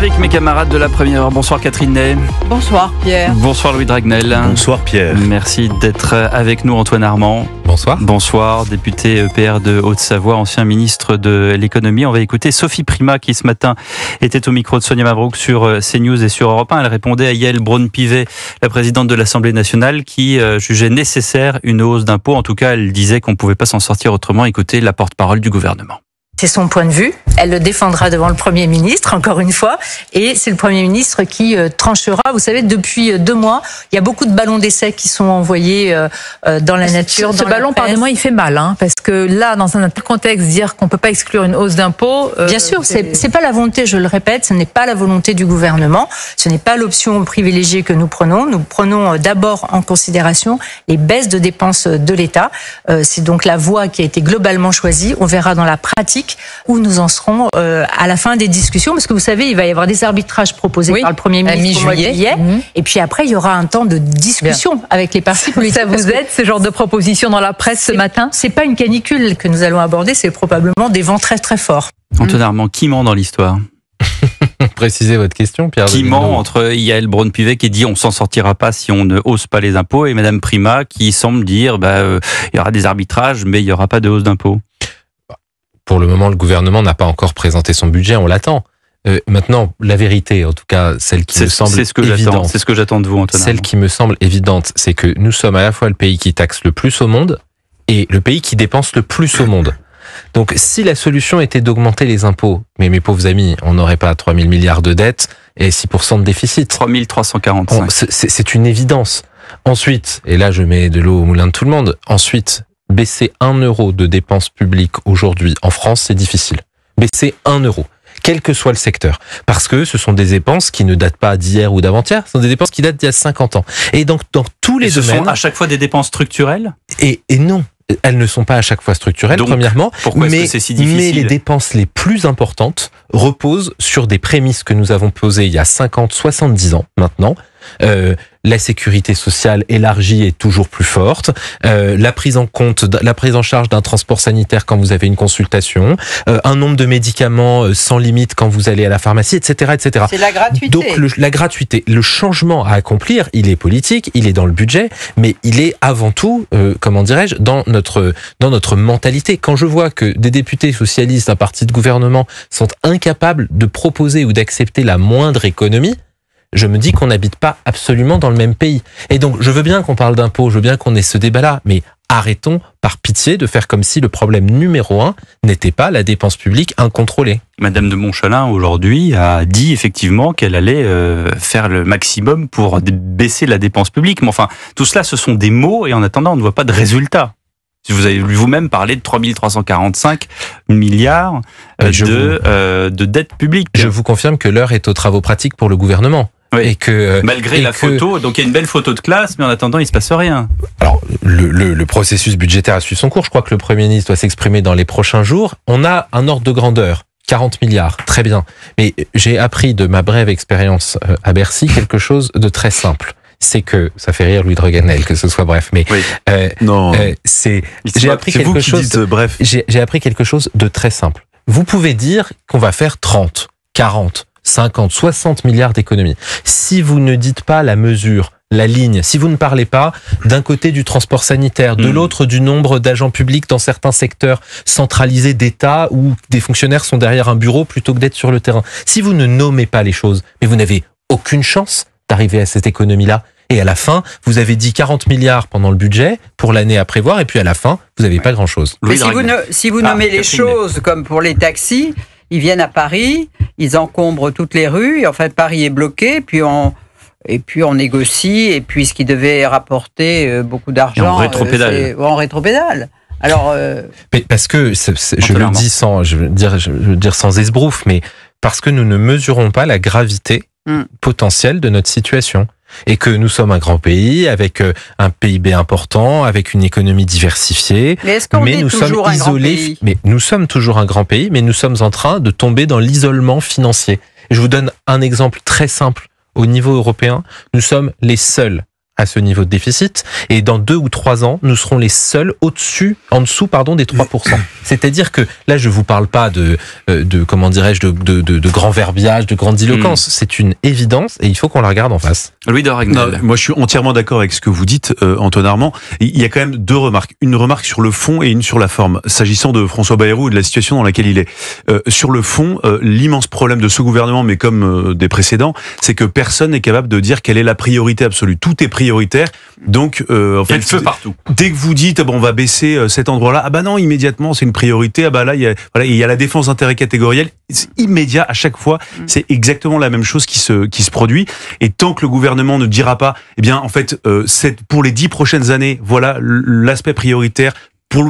avec mes camarades de la première heure. Bonsoir Catherine Ney. Bonsoir Pierre. Bonsoir Louis Dragnel. Bonsoir Pierre. Merci d'être avec nous Antoine Armand. Bonsoir. Bonsoir, député PR de Haute-Savoie, ancien ministre de l'économie. On va écouter Sophie Primas qui ce matin était au micro de Sonia Mabrouk sur CNews et sur Europe 1. Elle répondait à Yael Braun-Pivet, la présidente de l'Assemblée nationale, qui jugeait nécessaire une hausse d'impôts. En tout cas, elle disait qu'on ne pouvait pas s'en sortir autrement. Écoutez la porte-parole du gouvernement. C'est son point de vue. Elle le défendra devant le Premier ministre, encore une fois. Et c'est le Premier ministre qui tranchera. Vous savez, depuis 2 mois, il y a beaucoup de ballons d'essai qui sont envoyés dans la nature. Ce ballon, pardonnez-moi, il fait mal. Parce que là, dans un contexte, dire qu'on ne peut pas exclure une hausse d'impôts... Bien sûr, c'est pas la volonté, je le répète, ce n'est pas la volonté du gouvernement. Ce n'est pas l'option privilégiée que nous prenons. Nous prenons d'abord en considération les baisses de dépenses de l'État. C'est donc la voie qui a été globalement choisie. On verra dans la pratique où nous en serons à la fin des discussions, parce que vous savez, il va y avoir des arbitrages proposés par le Premier ministre au mois de juillet, et puis après, il y aura un temps de discussion avec les partis politiques. Ça vous aide, ce genre de proposition dans la presse ce matin? C'est pas une canicule que nous allons aborder, c'est probablement des vents très très forts. Antoine Armand, qui ment dans l'histoire? Précisez votre question, Pierre. Qui ment entre Yael Braun-Pivet qui dit on s'en sortira pas si on ne hausse pas les impôts, et Madame Primas qui semble dire il y aura des arbitrages, mais il n'y aura pas de hausse d'impôts. Pour le moment, le gouvernement n'a pas encore présenté son budget, on l'attend. Maintenant, la vérité, en tout cas, celle qui me semble évidente. C'est ce que j'attends de vous, Antoine. Celle qui me semble évidente, c'est que nous sommes à la fois le pays qui taxe le plus au monde et le pays qui dépense le plus au monde. Donc, si la solution était d'augmenter les impôts, mais mes pauvres amis, on n'aurait pas 3 000 milliards de dettes et 6% de déficit. 3 345. C'est une évidence. Ensuite, et là je mets de l'eau au moulin de tout le monde, ensuite, baisser 1 euro de dépenses publiques aujourd'hui en France, c'est difficile. Baisser 1 euro, quel que soit le secteur. Parce que ce sont des dépenses qui ne datent pas d'hier ou d'avant-hier, ce sont des dépenses qui datent d'il y a 50 ans. Et donc, dans tous les domaines... Ce sont à chaque fois des dépenses structurelles ? Et non, elles ne sont pas à chaque fois structurelles, donc, premièrement. Pourquoi est-ce que c'est si difficile ? Mais les dépenses les plus importantes reposent sur des prémices que nous avons posées il y a 50, 70 ans maintenant. La sécurité sociale élargie est toujours plus forte, la prise en charge d'un transport sanitaire quand vous avez une consultation, un nombre de médicaments sans limite quand vous allez à la pharmacie, etc., etc. C'est la gratuité. Donc la gratuité, le changement à accomplir, il est politique, il est dans le budget, mais il est avant tout, dans notre mentalité. Quand je vois que des députés socialistes d'un parti de gouvernement sont incapables de proposer ou d'accepter la moindre économie, je me dis qu'on n'habite pas absolument dans le même pays. Et donc, je veux bien qu'on parle d'impôts, je veux bien qu'on ait ce débat-là, mais arrêtons, par pitié, de faire comme si le problème numéro 1 n'était pas la dépense publique incontrôlée. Madame de Montchalin, aujourd'hui, a dit effectivement qu'elle allait faire le maximum pour baisser la dépense publique. Mais enfin, tout cela, ce sont des mots, et en attendant, on ne voit pas de résultats. Vous avez vous-même parlé de 3 345 milliards de dette publique. Je vous confirme que l'heure est aux travaux pratiques pour le gouvernement. Oui. Et que malgré la photo, donc il y a une belle photo de classe, mais en attendant, il se passe rien. Alors, le processus budgétaire a suivi son cours. Je crois que le Premier ministre doit s'exprimer dans les prochains jours. On a un ordre de grandeur. 40 milliards, très bien. Mais j'ai appris de ma brève expérience à Bercy quelque chose de très simple. C'est que, ça fait rire Louis Dragnel que ce soit bref, mais oui. j'ai appris quelque chose de très simple. Vous pouvez dire qu'on va faire 30, 40, 50, 60 milliards d'économies. Si vous ne dites pas la mesure, la ligne, si vous ne parlez pas d'un côté du transport sanitaire, de l'autre du nombre d'agents publics dans certains secteurs centralisés d'État où des fonctionnaires sont derrière un bureau plutôt que d'être sur le terrain. Si vous ne nommez pas les choses, mais vous n'avez aucune chance d'arriver à cette économie-là. Et à la fin, vous avez dit 40 milliards pendant le budget pour l'année à prévoir, et puis à la fin, vous n'avez pas grand-chose. Mais si vous nommez les choses comme pour les taxis, ils viennent à Paris, ils encombrent toutes les rues, et en fait Paris est bloqué, puis on négocie, et puis ce qui devait rapporter beaucoup d'argent, en rétropédale. Alors, mais parce que je veux dire sans esbrouffe, mais parce que nous ne mesurons pas la gravité potentielle de notre situation. Et que nous sommes un grand pays, avec un PIB important, avec une économie diversifiée. Mais est-ce qu'on est toujours un grand pays ? Mais nous sommes toujours un grand pays, mais nous sommes en train de tomber dans l'isolement financier. Et je vous donne un exemple très simple. Au niveau européen, nous sommes les seuls à ce niveau de déficit, et dans 2 ou 3 ans, nous serons les seuls en dessous des 3%. C'est-à-dire que là, je vous parle pas de comment dirais-je, de grand verbiage, de grandiloquence. C'est une évidence et il faut qu'on la regarde en face. Louis de Ragnel. Moi, je suis entièrement d'accord avec ce que vous dites, Antoine Armand. Il y a quand même 2 remarques. Une remarque sur le fond et une sur la forme. S'agissant de François Bayrou et de la situation dans laquelle il est. Sur le fond, l'immense problème de ce gouvernement, mais comme des précédents, c'est que personne n'est capable de dire quelle est la priorité absolue. Tout est prioritaire. Donc, en fait, partout. Dès que vous dites, on va baisser cet endroit-là, non, immédiatement, c'est une priorité. Là, il y a la défense d'intérêt catégoriel. C'est immédiat à chaque fois. C'est exactement la même chose qui se produit. Et tant que le gouvernement ne dira pas, en fait, pour les 10 prochaines années, voilà l'aspect prioritaire.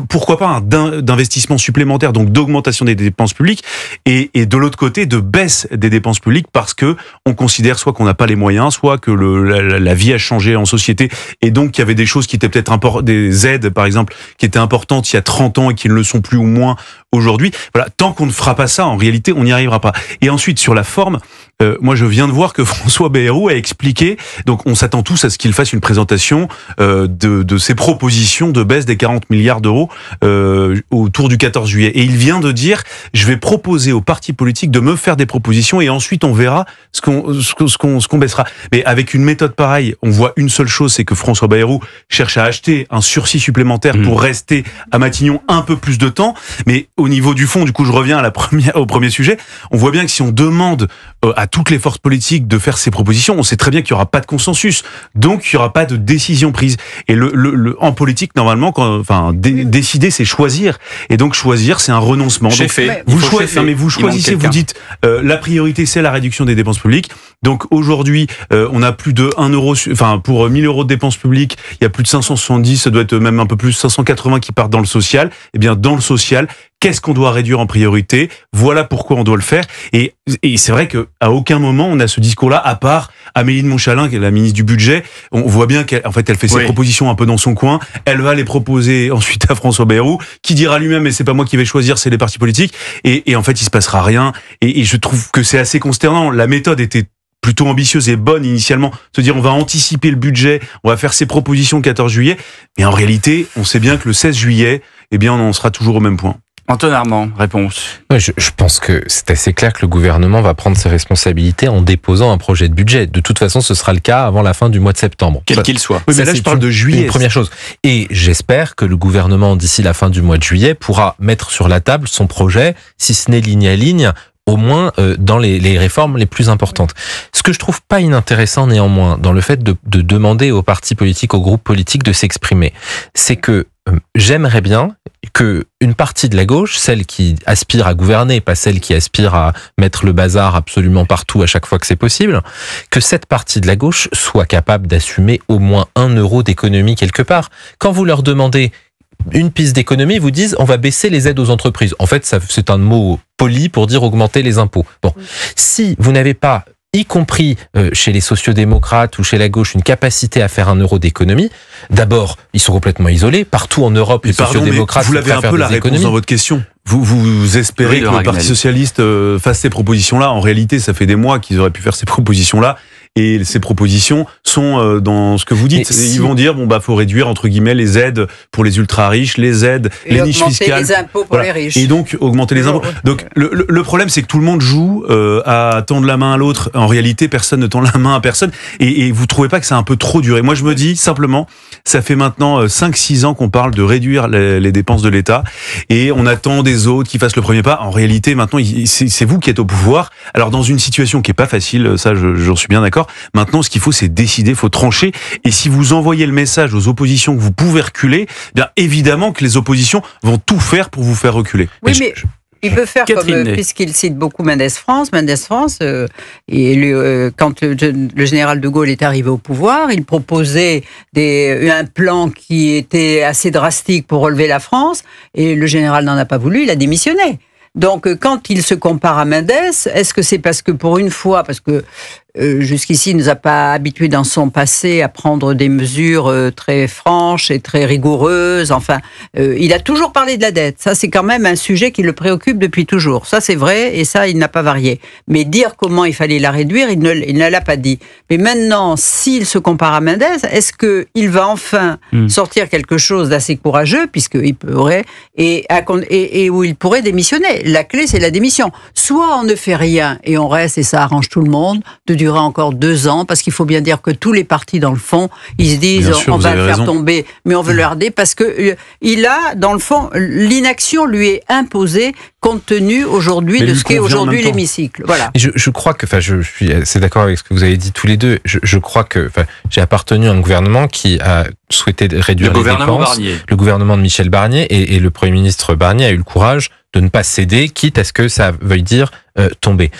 Pourquoi pas d'investissement supplémentaire, donc d'augmentation des dépenses publiques, et de l'autre côté de baisse des dépenses publiques parce que on considère soit qu'on n'a pas les moyens, soit que la vie a changé en société, et donc il y avait des choses qui étaient peut-être des aides par exemple qui étaient importantes il y a 30 ans et qui ne le sont plus ou moins aujourd'hui. Voilà, tant qu'on ne fera pas ça, en réalité, on n'y arrivera pas. Et ensuite sur la forme, moi je viens de voir que François Bayrou a expliqué, donc on s'attend tous à ce qu'il fasse une présentation de ses propositions de baisse des 40 milliards d'euros autour du 14 juillet. Et il vient de dire, je vais proposer aux partis politiques de me faire des propositions et ensuite on verra ce qu'on baissera. Mais avec une méthode pareille, on voit une seule chose, c'est que François Bayrou cherche à acheter un sursis supplémentaire pour rester à Matignon un peu plus de temps. Mais au niveau du fond, du coup je reviens au premier sujet, on voit bien que si on demande à toutes les forces politiques de faire ces propositions, on sait très bien qu'il n'y aura pas de consensus. Donc il n'y aura pas de décision prise. Et en politique, normalement, décider, c'est choisir. Et donc choisir, c'est un renoncement. Vous choisissez, vous dites la priorité, c'est la réduction des dépenses publiques. Donc aujourd'hui, on a plus de 1 euro, pour 1000 euros de dépenses publiques, il y a plus de 570, ça doit être même un peu plus, 580 qui partent dans le social. Eh bien, dans le social, qu'est-ce qu'on doit réduire en priorité? Voilà pourquoi on doit le faire. Et c'est vrai qu'à aucun moment on a ce discours-là, à part Amélie de Montchalin, qui est la ministre du budget. On voit bien qu'elle fait ses propositions un peu dans son coin. Elle va les proposer ensuite à François Bayrou, qui dira lui-même, mais c'est pas moi qui vais choisir, c'est les partis politiques. Et en fait, il se passera rien. Et je trouve que c'est assez consternant. La méthode était plutôt ambitieuse et bonne initialement, se dire on va anticiper le budget, on va faire ses propositions le 14 juillet. Mais en réalité, on sait bien que le 16 juillet, on en sera toujours au même point. Antoine Armand, réponse. Je pense que c'est assez clair que le gouvernement va prendre ses responsabilités en déposant un projet de budget. De toute façon, ce sera le cas avant la fin du mois de septembre. Quel qu'il soit. Oui, mais là, je parle de juillet. Une première chose. Et j'espère que le gouvernement, d'ici la fin du mois de juillet, pourra mettre sur la table son projet, si ce n'est ligne à ligne, au moins dans les réformes les plus importantes. Ce que je trouve pas inintéressant néanmoins dans le fait de demander aux partis politiques, aux groupes politiques de s'exprimer, c'est que j'aimerais bien que une partie de la gauche, celle qui aspire à gouverner, pas celle qui aspire à mettre le bazar absolument partout à chaque fois que c'est possible, que cette partie de la gauche soit capable d'assumer au moins 1 euro d'économie quelque part. Quand vous leur demandez une piste d'économie, ils vous disent on va baisser les aides aux entreprises. En fait, c'est un mot poli pour dire augmenter les impôts. Bon, si vous n'avez pas, y compris chez les sociodémocrates ou chez la gauche, une capacité à faire 1 euro d'économie, d'abord, ils sont complètement isolés. Partout en Europe, les sociodémocrates vous l'avez un peu la réponse dans votre question. Vous espérez que le Parti socialiste fasse ces propositions-là. En réalité, ça fait des mois qu'ils auraient pu faire ces propositions-là. Et ces propositions sont dans ce que vous dites. Ils vont dire faut réduire entre guillemets les aides pour les ultra riches, les aides, les niches fiscales, les impôts pour les riches. Et donc augmenter les impôts. Donc le problème, c'est que tout le monde joue à tendre la main à l'autre. En réalité, personne ne tend la main à personne. Et vous trouvez pas que c'est un peu trop dur? Et moi, je me dis simplement, ça fait maintenant 5-6 ans qu'on parle de réduire les dépenses de l'État, et on attend des autres qui fassent le premier pas. En réalité, maintenant, c'est vous qui êtes au pouvoir. Alors dans une situation qui est pas facile, ça, j'en suis bien d'accord. Maintenant, ce qu'il faut, c'est décider, il faut trancher. Et si vous envoyez le message aux oppositions que vous pouvez reculer, bien évidemment que les oppositions vont tout faire pour vous faire reculer. Oui, mais il peut faire comme, puisqu'il cite beaucoup Mendes France, quand le général de Gaulle est arrivé au pouvoir, il proposait un plan qui était assez drastique pour relever la France, et le général n'en a pas voulu, il a démissionné. Donc, quand il se compare à Mendes, est-ce que c'est parce que pour une fois, parce que jusqu'ici, ne nous a pas habitués dans son passé à prendre des mesures très franches et très rigoureuses. Enfin, il a toujours parlé de la dette. Ça, c'est quand même un sujet qui le préoccupe depuis toujours. Ça, c'est vrai, et ça, il n'a pas varié. Mais dire comment il fallait la réduire, il ne l'a pas dit. Mais maintenant, s'il se compare à Mendes, est-ce qu'il va enfin sortir quelque chose d'assez courageux, puisqu'il pourrait, et où il pourrait démissionner? La clé, c'est la démission. Soit on ne fait rien et on reste, et ça arrange tout le monde, de durer encore 2 ans, parce qu'il faut bien dire que tous les partis, dans le fond, ils se disent on va le faire tomber, mais on veut le garder, parce que il a, dans le fond, l'inaction lui est imposée compte tenu aujourd'hui de ce qu'est aujourd'hui l'hémicycle. Voilà. Je crois que, je suis assez d'accord avec ce que vous avez dit tous les deux. Je crois que, j'ai appartenu à un gouvernement qui a souhaité réduire les dépenses. Le gouvernement de Michel Barnier et le Premier ministre Barnier a eu le courage de ne pas céder, quitte à ce que ça veuille dire tomber.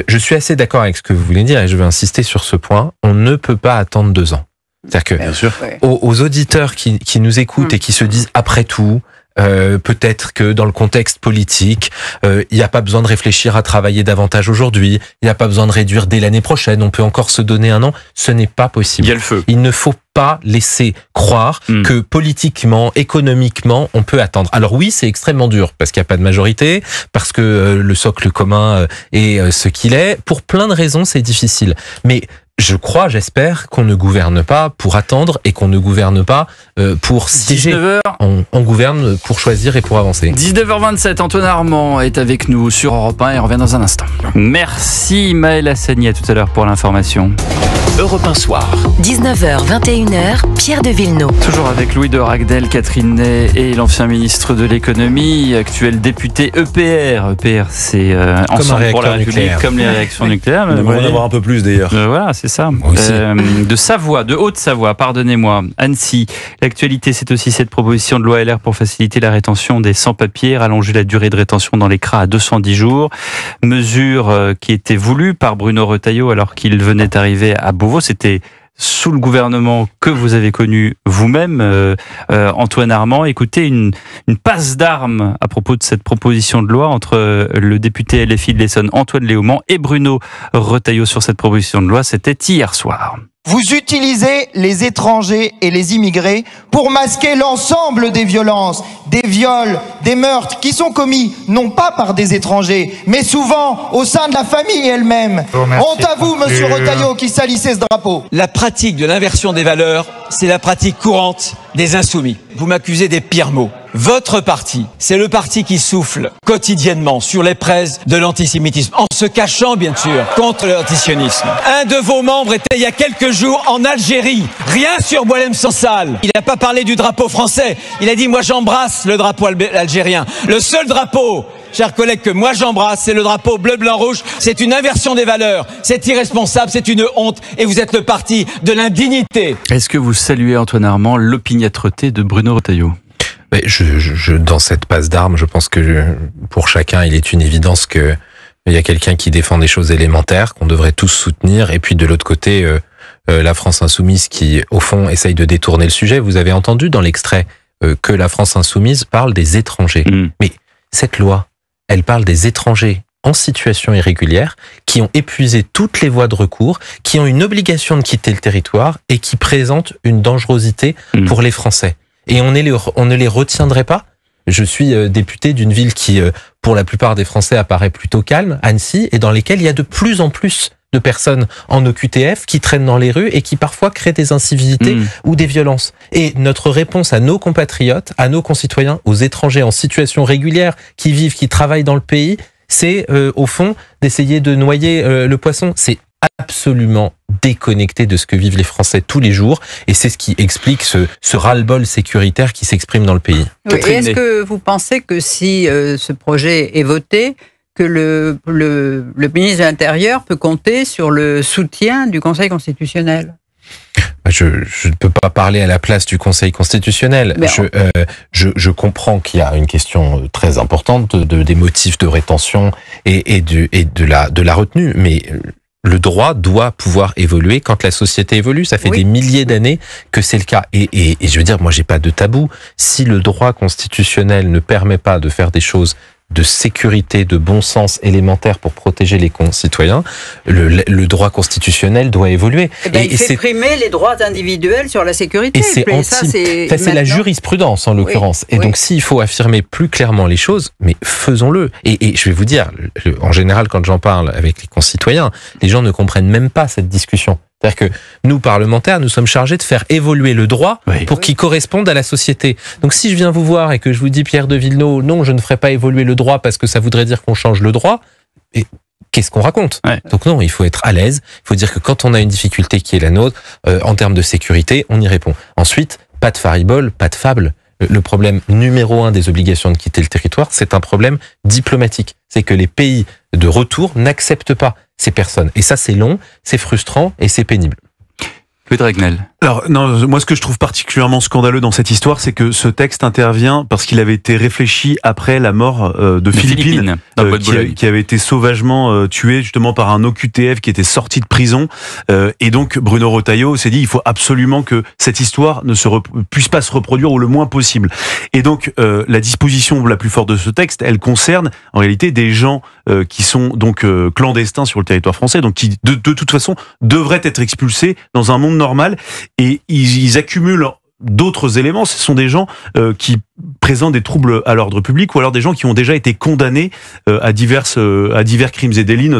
Je suis assez d'accord avec ce que vous voulez dire et je veux insister sur ce point. On ne peut pas attendre 2 ans. C'est-à-dire que aux auditeurs qui nous écoutent et qui se disent après tout, peut-être que dans le contexte politique, il n'y a pas besoin de réfléchir à travailler davantage aujourd'hui, il n'y a pas besoin de réduire dès l'année prochaine, on peut encore se donner 1 an. Ce n'est pas possible. Il y a le feu. Il ne faut pas laisser croire que politiquement, économiquement, on peut attendre. Alors oui, c'est extrêmement dur, parce qu'il n'y a pas de majorité, parce que le socle commun est ce qu'il est. Pour plein de raisons, c'est difficile. Mais j'espère qu'on ne gouverne pas pour attendre et qu'on ne gouverne pas pour siéger. 19h. On gouverne pour choisir et pour avancer. 19h27, Antoine Armand est avec nous sur Europe 1 et on revient dans un instant. Merci Maël Hassani, à tout à l'heure pour l'information. Europe 1 Soir. 19h, 21h, Pierre de Villeneuve. Toujours avec Louis de Raguedel, Catherine Ney et l'ancien ministre de l'économie, actuel député EPR. EPR, c'est Ensemble pour la République, comme les réactions nucléaires. On aimerait en avoir un peu plus d'ailleurs. Voilà, c'est ça. De Savoie, de Haute-Savoie, pardonnez-moi. Annecy. L'actualité, c'est aussi cette proposition de loi LR pour faciliter la rétention des sans-papiers, rallonger la durée de rétention dans les CRA à 210 jours. Mesure qui était voulue par Bruno Retailleau alors qu'il venait d'arriver à Beauvau. C'était sous le gouvernement que vous avez connu vous-même, Antoine Armand. Écoutez, une passe d'armes à propos de cette proposition de loi entre le député LFI de l'Essonne, Antoine Léaumont, et Bruno Retailleau sur cette proposition de loi. C'était hier soir. Vous utilisez les étrangers et les immigrés pour masquer l'ensemble des violences, des viols, des meurtres qui sont commis non pas par des étrangers, mais souvent au sein de la famille elle-même. Honte à vous, monsieur Retailleau, qui salissez ce drapeau. La pratique de l'inversion des valeurs, c'est la pratique courante des insoumis. Vous m'accusez des pires mots. Votre parti, c'est le parti qui souffle quotidiennement sur les braises de l'antisémitisme, en se cachant bien sûr contre l'antisionisme. Un de vos membres était il y a quelques jours en Algérie, rien sur Boualem Sansal. Il n'a pas parlé du drapeau français, il a dit moi j'embrasse le drapeau algérien. Le seul drapeau, chers collègues, que moi j'embrasse, c'est le drapeau bleu, blanc, rouge. C'est une inversion des valeurs, c'est irresponsable, c'est une honte et vous êtes le parti de l'indignité. Est-ce que vous saluez, Antoine Armand, l'opiniâtreté de Bruno Retailleau ? Dans cette passe d'armes, je pense que pour chacun, il est une évidence que il y a quelqu'un qui défend des choses élémentaires qu'on devrait tous soutenir, et puis de l'autre côté, la France insoumise qui, au fond, essaye de détourner le sujet. Vous avez entendu dans l'extrait que la France insoumise parle des étrangers. Mais cette loi, elle parle des étrangers en situation irrégulière, qui ont épuisé toutes les voies de recours, qui ont une obligation de quitter le territoire et qui présentent une dangerosité pour les Français. Et on ne les retiendrait pas. Je suis député d'une ville qui, pour la plupart des Français, apparaît plutôt calme, Annecy, et dans lesquelles il y a de plus en plus de personnes en OQTF qui traînent dans les rues et qui parfois créent des incivilités ou des violences. Et notre réponse à nos compatriotes, à nos concitoyens, aux étrangers en situation régulière, qui vivent, qui travaillent dans le pays, c'est au fond d'essayer de noyer le poisson. C'est absolument déconnecté de ce que vivent les Français tous les jours, et c'est ce qui explique ce ras-le-bol sécuritaire qui s'exprime dans le pays. Oui, est-ce que vous pensez que si ce projet est voté, que le ministre de l'Intérieur peut compter sur le soutien du Conseil constitutionnel ? Je ne peux pas parler à la place du Conseil constitutionnel. Je comprends qu'il y a une question très importante des motifs de rétention et de la retenue, mais le droit doit pouvoir évoluer quand la société évolue. Ça fait des milliers d'années que c'est le cas. Et je veux dire, moi, j'ai pas de tabou. Si le droit constitutionnel ne permet pas de faire des choses de sécurité, de bon sens élémentaire pour protéger les concitoyens, le droit constitutionnel doit évoluer. Il fait primer les droits individuels sur la sécurité. Et c'est la jurisprudence en l'occurrence. Et donc s'il faut affirmer plus clairement les choses, mais faisons-le. Et je vais vous dire, en général quand j'en parle avec les concitoyens, les gens ne comprennent même pas cette discussion. C'est-à-dire que nous, parlementaires, nous sommes chargés de faire évoluer le droit pour qu'il corresponde à la société. Donc si je viens vous voir et que je vous dis, Pierre de Villeneuve, non, je ne ferai pas évoluer le droit parce que ça voudrait dire qu'on change le droit, et qu'est-ce qu'on raconte ? Donc non, il faut être à l'aise, il faut dire que quand on a une difficulté qui est la nôtre, en termes de sécurité, on y répond. Ensuite, pas de faribole, pas de fable. Le problème numéro 1 des obligations de quitter le territoire, c'est un problème diplomatique. C'est que les pays de retour n'acceptent pas ces personnes. Et ça, c'est long, c'est frustrant et c'est pénible. Louis Dragnel. Alors, non, moi, ce que je trouve particulièrement scandaleux dans cette histoire, c'est que ce texte intervient parce qu'il avait été réfléchi après la mort de Philippine qui avait été sauvagement tué justement par un OQTF qui était sorti de prison. Et donc, Bruno Retailleau s'est dit, il faut absolument que cette histoire ne puisse pas se reproduire ou le moins possible. Et donc, la disposition la plus forte de ce texte, elle concerne en réalité des gens qui sont donc clandestins sur le territoire français, donc qui de toute façon devraient être expulsés dans un monde normal, et ils accumulent d'autres éléments. Ce sont des gens qui présentent des troubles à l'ordre public, ou alors des gens qui ont déjà été condamnés à divers crimes et délits,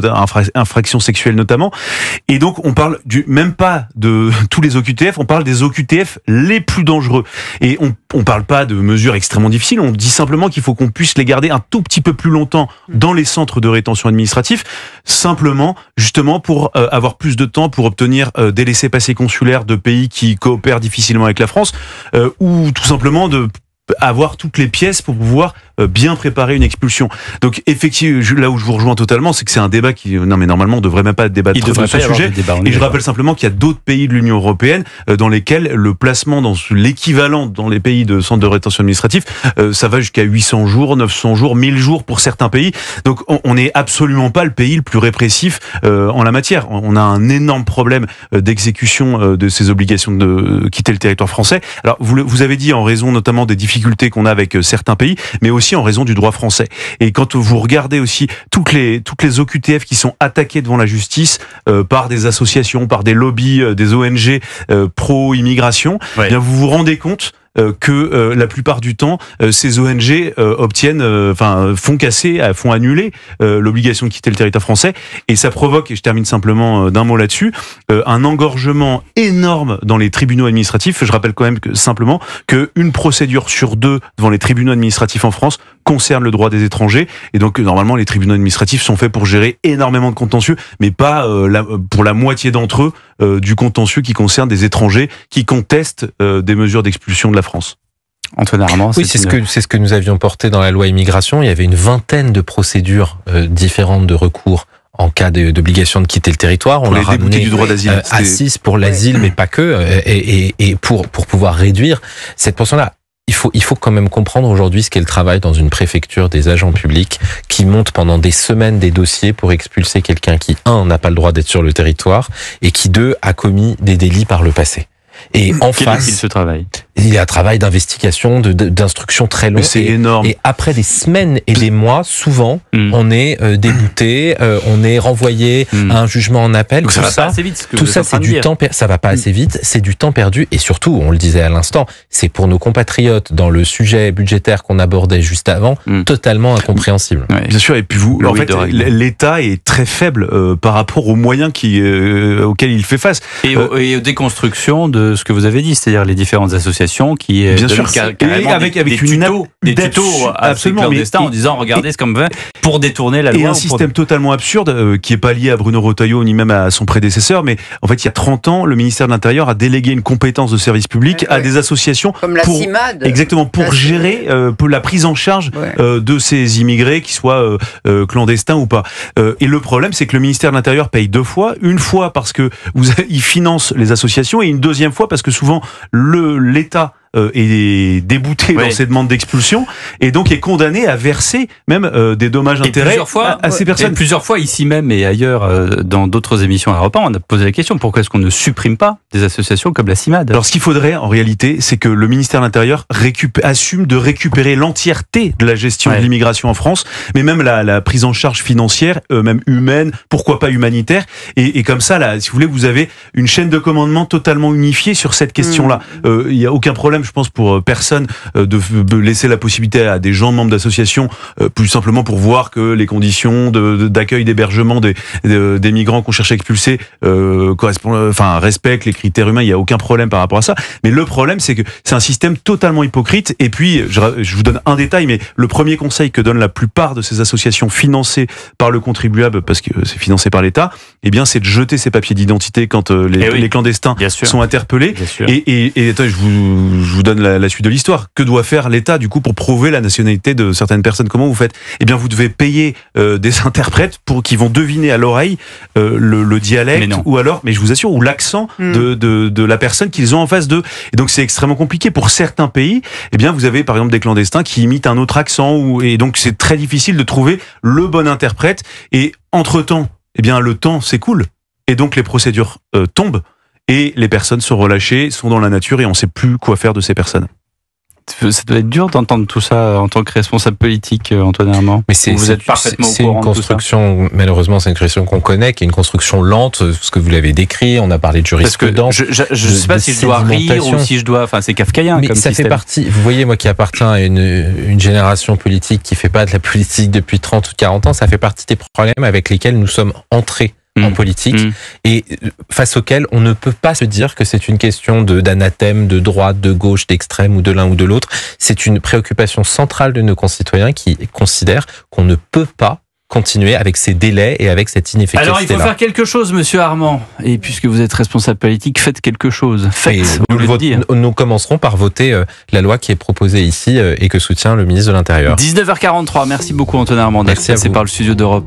infractions sexuelles notamment. Et donc on parle même pas de tous les OQTF, on parle des OQTF les plus dangereux. Et on parle pas de mesures extrêmement difficiles, on dit simplement qu'il faut qu'on puisse les garder un tout petit peu plus longtemps dans les centres de rétention administratifs, simplement justement pour avoir plus de temps pour obtenir des laissez-passer consulaires de pays qui coopèrent difficilement avec la France, ou tout simplement de avoir toutes les pièces pour pouvoir bien préparer une expulsion. Donc effectivement, là où je vous rejoins totalement, c'est que c'est un débat qui, non mais normalement on devrait même pas débattre de ce sujet. Et je rappelle simplement qu'il y a d'autres pays de l'Union européenne dans lesquels le placement dans l'équivalent dans les pays de centres de rétention administratif, ça va jusqu'à 800 jours, 900 jours, 1000 jours pour certains pays. Donc on n'est absolument pas le pays le plus répressif en la matière. On a un énorme problème d'exécution de ces obligations de quitter le territoire français. Alors vous avez dit en raison notamment des difficultés qu'on a avec certains pays, mais aussi en raison du droit français. Et quand vous regardez aussi toutes les OQTF qui sont attaquées devant la justice par des associations, par des lobbies, des ONG pro-immigration, eh bien vous vous rendez compte que la plupart du temps, ces ONG font annuler l'obligation de quitter le territoire français, et ça provoque, et je termine simplement d'un mot là-dessus, un engorgement énorme dans les tribunaux administratifs. Je rappelle quand même simplement qu'une procédure sur 2 devant les tribunaux administratifs en France concerne le droit des étrangers, et donc normalement les tribunaux administratifs sont faits pour gérer énormément de contentieux, mais pas pour la moitié d'entre eux du contentieux qui concerne des étrangers qui contestent des mesures d'expulsion de la France. Antoine Armand, oui, c'est ce que nous avions porté dans la loi immigration. Il y avait une vingtaine de procédures différentes de recours en cas d'obligation de quitter le territoire. On l'a ramené du droit d'asile à 6 pour l'asile, mais pas que, et pour pouvoir réduire cette portion-là. Il faut quand même comprendre aujourd'hui ce qu'est le travail dans une préfecture des agents publics qui montent pendant des semaines des dossiers pour expulser quelqu'un qui, 1, n'a pas le droit d'être sur le territoire, et qui, 2, a commis des délits par le passé. Et en face, il y a un travail d'investigation, d'instruction très long. C'est énorme. Et après des semaines et des mois, souvent, on est débouté, on est renvoyé à un jugement en appel. Donc ça va pas assez vite. Tout ça, c'est du temps. Ça va pas assez vite. C'est du temps perdu. Et surtout, on le disait à l'instant, c'est pour nos compatriotes dans le sujet budgétaire qu'on abordait juste avant, totalement incompréhensible. Ouais. Bien sûr. Et puis en fait, l'État est très faible par rapport aux moyens auxquels il fait face. Et aux déconstructions de ce que vous avez dit, c'est-à-dire les différentes associations qui bien sûr, avec des tutos à ces clandestins en disant regardez ce qu'on veut pour détourner la loi. Et un système totalement absurde qui est pas lié à Bruno Retailleau ni même à son prédécesseur, mais en fait il y a 30 ans, le ministère de l'Intérieur a délégué une compétence de service public à des associations comme la CIMAD, exactement, pour gérer la prise en charge de ces immigrés, qui soient clandestins ou pas. Et le problème, c'est que le ministère de l'Intérieur paye 2 fois, une fois parce que il finance les associations, et une deuxième fois parce que souvent l'État est débouté dans ses demandes d'expulsion et donc est condamné à verser même des dommages-intérêts à ces personnes. Et plusieurs fois, ici même et ailleurs, dans d'autres émissions à Europe 1, on a posé la question, pourquoi est-ce qu'on ne supprime pas des associations comme la CIMAD? Alors ce qu'il faudrait en réalité, c'est que le ministère de l'Intérieur assume de récupérer l'entièreté de la gestion de l'immigration en France, mais même la prise en charge financière, même humaine, pourquoi pas humanitaire, et comme ça, là, si vous voulez, vous avez une chaîne de commandement totalement unifiée sur cette question-là. Il n'y a aucun problème, je pense, pour personne de laisser la possibilité à des gens membres d'associations, plus simplement pour voir que les conditions d'accueil, d'hébergement des migrants qu'on cherche à expulser respectent les critères humains. Il n'y a aucun problème par rapport à ça. Mais le problème, c'est que c'est un système totalement hypocrite. Et puis, je vous donne un détail, mais le premier conseil que donnent la plupart de ces associations financées par le contribuable, parce que c'est financé par l'État, eh bien, c'est de jeter ses papiers d'identité quand les clandestins sont interpellés. Et attends, je vous donne la suite de l'histoire. Que doit faire l'État, du coup, pour prouver la nationalité de certaines personnes? Comment vous faites? Eh bien, vous devez payer des interprètes qui vont deviner à l'oreille le dialecte, mais je vous assure, ou l'accent de la personne qu'ils ont en face d'eux. Et donc, c'est extrêmement compliqué. Pour certains pays, eh bien, vous avez, par exemple, des clandestins qui imitent un autre accent, et donc, c'est très difficile de trouver le bon interprète. Et entre-temps, eh bien, le temps s'écoule. Et donc, les procédures tombent. Et les personnes sont relâchées, sont dans la nature et on ne sait plus quoi faire de ces personnes. Ça doit être dur d'entendre tout ça en tant que responsable politique, Antoine Herman. Mais c'est une construction, malheureusement, c'est une construction qu'on connaît, qui est une construction lente, ce que vous l'avez décrit, on a parlé de jurisprudence. Je ne sais pas si je dois rire ou si je dois... Enfin, c'est kafkaïen mais comme ça système. Fait partie, vous voyez, moi qui appartiens à une génération politique qui ne fait pas de la politique depuis 30 ou 40 ans, ça fait partie des problèmes avec lesquels nous sommes entrés en politique et face auquel on ne peut pas se dire que c'est une question d'anathème, de droite, de gauche, d'extrême ou de l'un ou de l'autre. C'est une préoccupation centrale de nos concitoyens qui considèrent qu'on ne peut pas continuer avec ces délais et avec cette inefficacité. Alors il faut faire quelque chose, monsieur Armand. Et puisque vous êtes responsable politique, faites quelque chose. Nous commencerons par voter la loi qui est proposée ici et que soutient le ministre de l'Intérieur. 19h43. Merci beaucoup Antoine Armand d'être passé par le studio d'Europe 1.